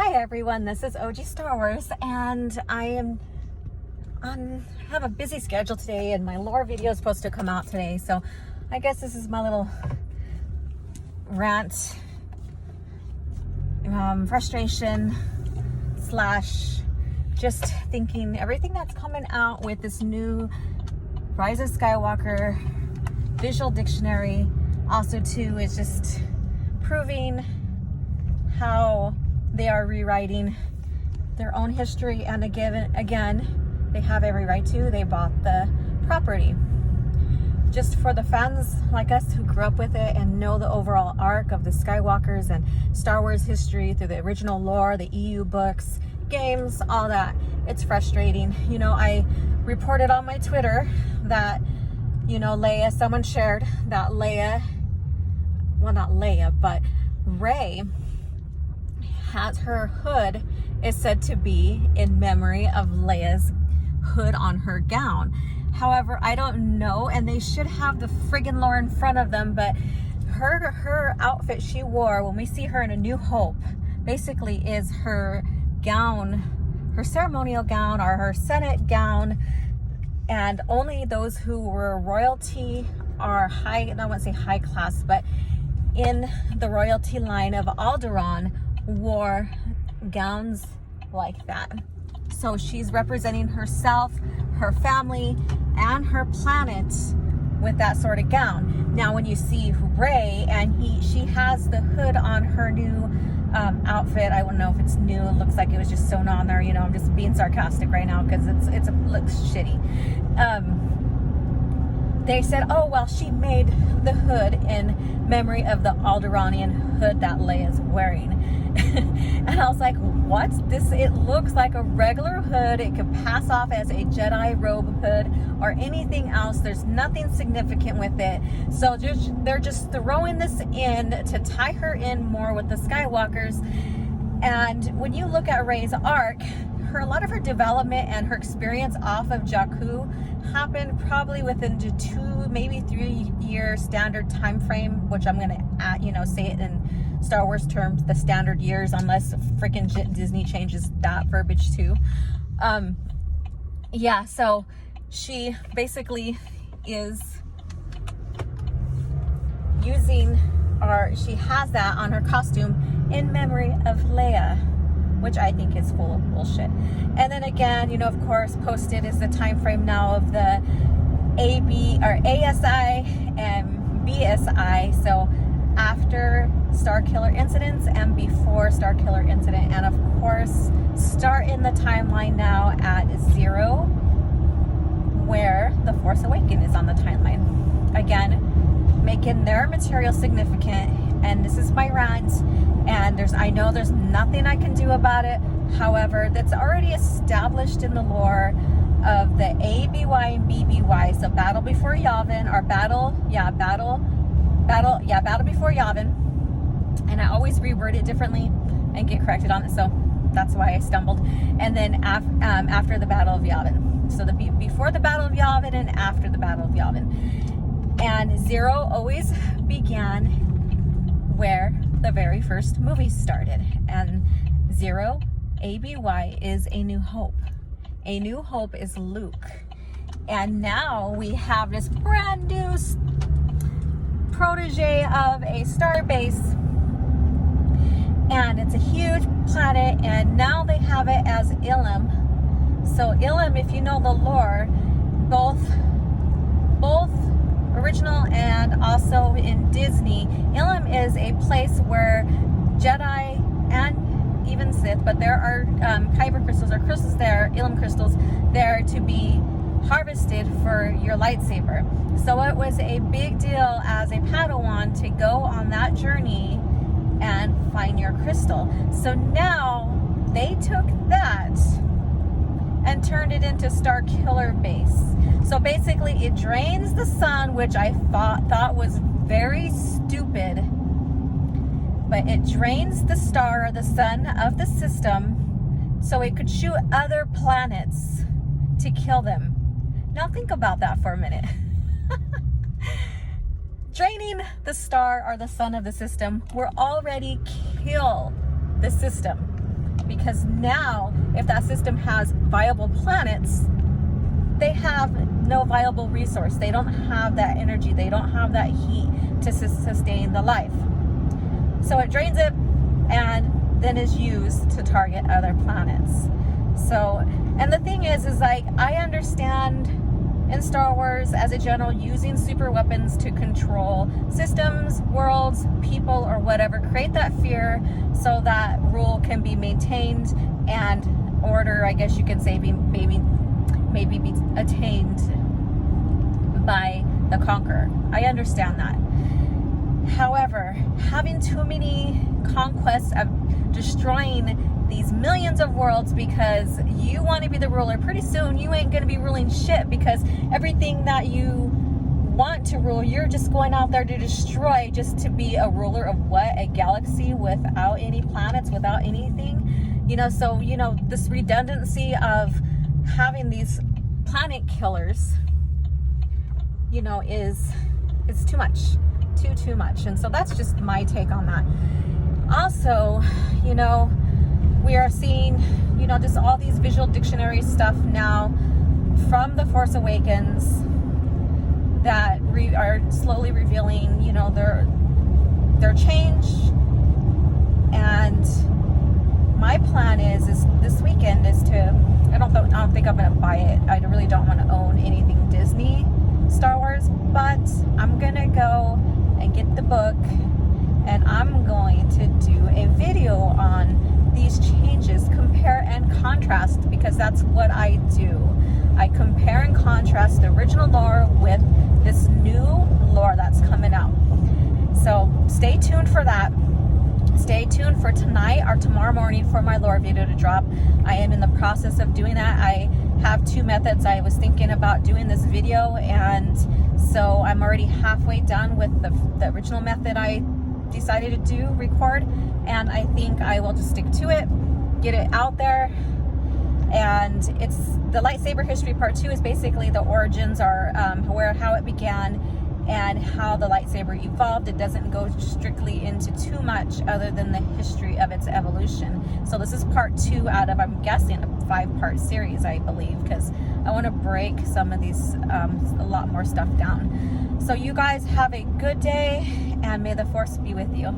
Hi everyone, this is OG Star Wars, and I have a busy schedule today, and my lore video is supposed to come out today, so I guess this is my little rant, frustration slash just thinking everything that's coming out with this new Rise of Skywalker visual dictionary. Also too is just proving how they are rewriting their own history, and again, they have every right to. They bought the property. Just for the fans like us who grew up with it and know the overall arc of the Skywalkers and Star Wars history through the original lore, the EU books, games, all that, it's frustrating. You know, I reported on my Twitter that, you know, someone shared that but Rey has her hood is said to be in memory of Leia's hood on her gown. However, I don't know, and they should have the friggin' lore in front of them, but her outfit she wore when we see her in A New Hope basically is her gown, her ceremonial gown or her Senate gown, and only those who were royalty or high, I wouldn't say high class, but in the royalty line of Alderaan wore gowns like that. So she's representing herself, her family, and her planet with that sort of gown. Now when you see Rey and she has the hood on her new outfit, I don't know if it's new, it looks like it was just sewn on there, you know, I'm just being sarcastic right now because it looks shitty. They said, oh, well, she made the hood in memory of the Alderaanian hood that Leia's wearing. And I was like, what? It looks like a regular hood. It could pass off as a Jedi robe hood or anything else. There's nothing significant with it. So they're just throwing this in to tie her in more with the Skywalkers. And when you look at Rey's arc, a lot of her development and her experience off of Jakku happened probably within the 2, maybe 3 year standard time frame, which I'm gonna say it in Star Wars terms, the standard years, unless freaking Disney changes that verbiage too. Yeah, so she basically is using, or she has that on her costume in memory of Leia, which I think is full of bullshit. And then again, you know, of course, posted is the time frame now of the ASI and BSI. So after Starkiller incidents and before Starkiller incident, and of course, start in the timeline now at 0, where the Force Awakens is on the timeline. Again, making their material significant. And this is my rant, and I know there's nothing I can do about it. However, that's already established in the lore of the ABY and BBY. So Battle Before Yavin, or Battle Before Yavin. And I always reword it differently and get corrected on it, so that's why I stumbled. And then after the Battle of Yavin. So before the Battle of Yavin and after the Battle of Yavin. And 0 always began where the very first movie started, and 0 ABY is A New Hope. A New Hope is Luke, and now we have this brand new protege of a star base, and it's a huge planet, and now they have it as Ilum. So Ilum, if you know the lore, both original and also in Disney, Ilum is a place where Jedi and even Sith, but there are kyber crystals or crystals there, Ilum crystals there to be harvested for your lightsaber. So it was a big deal as a Padawan to go on that journey and find your crystal. So now they took that and turned it into Starkiller base. So basically it drains the sun, which I thought was very stupid, but it drains the star or the sun of the system so it could shoot other planets to kill them. Now think about that for a minute. Draining the star or the sun of the system will already kill the system. because now if that system has viable planets, they have no viable resource. They don't have that energy. They don't have that heat to sustain the life. So it drains it and then is used to target other planets. So, and the thing is like, I understand in Star Wars as a general using super weapons to control systems, worlds, people, or whatever, create that fear so that rule can be maintained and order, I guess you could say, maybe be attained by the conqueror. I understand that. However, having too many conquests of destroying these millions of worlds because you want to be the ruler, pretty soon you ain't going to be ruling shit, because everything that you want to rule, you're just going out there to destroy just to be a ruler of what? A galaxy without any planets, without anything, you know. So, you know, this redundancy of having these planet killers, you know, is too much, too much. And so that's just my take on that. Also, you know, we are seeing, you know, just all these visual dictionary stuff now from The Force Awakens that are slowly revealing, you know, their change. And my plan is this weekend is to, I don't think I'm going to buy it. I really don't want to own anything Disney Star Wars, but I'm going to go and get the book, and I'm going to do a video on these changes, compare and contrast, because that's what I do. I compare and contrast the original lore with this new lore that's coming out. So stay tuned for that. Stay tuned for tonight or tomorrow morning for my lore video to drop. I am in the process of doing that. I have two methods I was thinking about doing this video, and so I'm already halfway done with the original method I decided to record, and I think I will just stick to it, get it out there. And it's the lightsaber history part 2 is basically the origins, are how it began and how the lightsaber evolved. It doesn't go strictly into too much other than the history of its evolution. So this is part 2 out of, I'm guessing, a 5-part series, I believe, because I want to break some of these a lot more stuff down. So you guys have a good day, and may the Force be with you.